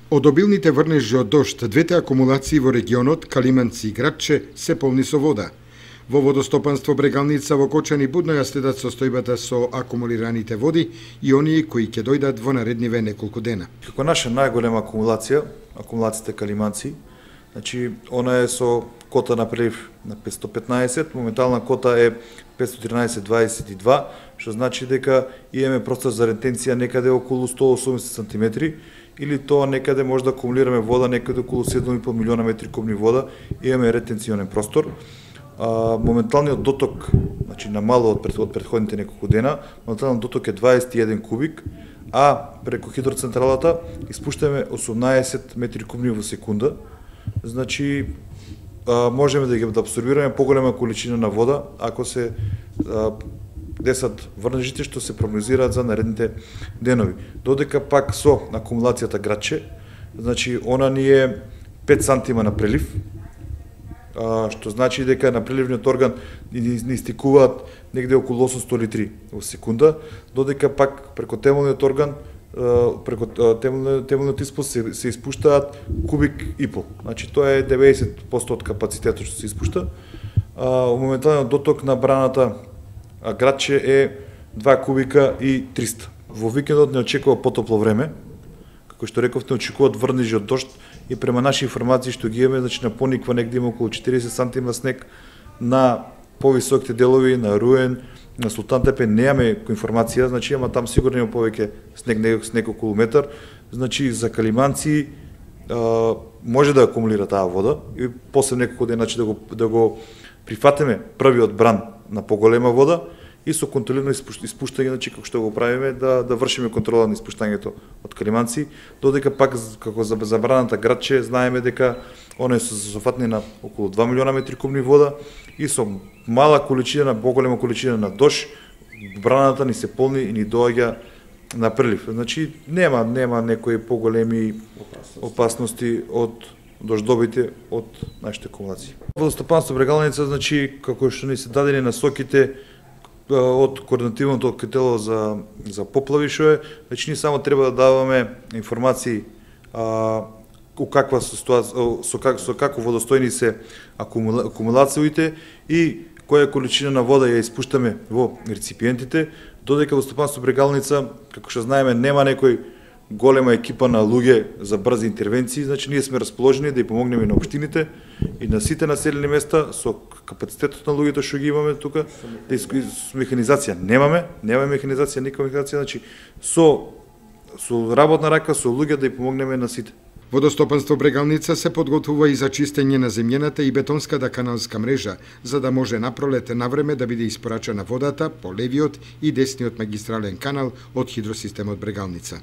Од обилните врнежи од дожд, двете акумулации во регионот Калиманци и Градче се полни со вода. Во водостопанство Брегалница во Кочани будно ја следат состојбата со акумулираните води и оние кои ќе дојдат во наредниве неколку дена. Како наша најголема акумулација, акумулацијата Калиманци, значи она е со кота на прелив на 515, моментална кота е 513,22, што значи дека имаме простор за ретенција некаде околу 180 см, или тоа некаде може да акумулираме вода некаде околу 7,5 милиона метри кубни вода, имаме ретенционен простор. Моменталниот доток, значи намало од претходните неколку дена, моменталниот доток е 21 кубик, а преку хидроцентралата испуштаме 18 метри кубни во секунда. Значи можеме да абсорбираме поголема количина на вода ако се десат врнежите што се прогнозираат за наредните денови. Додека пак со акумулацијата Градче, значи она ни е 5 сантима на прелив, што значи дека на преливниот орган ни истекуваат негде околу 800 литри во секунда, додека пак преку темелниот орган, преку темелниот испуст се испуштаат кубик и пол. Значи тоа е 90% од капацитетот што се испушта. Моменталниот доток на браната Градче е 2 кубика и 300. Во викендот не очекува потопло време. Како што рековте, очекуваат врнежи од дожд и према наши информации што ги имаме, значи на Пониква негде има околу 40 сантима снег, на повисоките делови, на Руен, на Султан Тепе немаме информација, значи ама там сигурно има повеќе снег околу метар. Значи за Калиманци може да акумулира таа вода и после неколку дена да го прифатиме првиот бран на поголема вода и со контролирано испуштање, значи како што го правиме, да вршиме контрола на испуштањето од Калиманци, додека пак како за забраната Градче знаеме дека она е софатни на околу 2 милиона метри кубни вода и со мала количина, поголема количина на дожд, браната ни се полни и ни доаѓа на прелив. Значи нема некои поголеми опасности од дождовите од нашите акумулации. Водостопанство Брегалница, значи како што ни се дадени насоките од координативното тело за поплави што е, значи ние само треба да даваме информации у каква со како водостојни се акумулациите и која количина на вода ја испуштаме во реципиентите, додека Водостопанство Брегалница, како што знаеме, нема некој голема екипа на луѓе за брзи интервенции, значи ние сме расположени да ја помогнеме на општините и на сите населени места со капацитетот на луѓето што ги имаме тука, да механизација немаме механизација, никаква механизација, значи со работна рака со луѓе да ја помогнеме на сите. Водостопанство Брегалница се подготвува и за чистење на земјената и бетонската каналска мрежа, за да може напролет навреме да биде испорачана водата по левиот и десниот магистрален канал од хидросистемот Брегалница.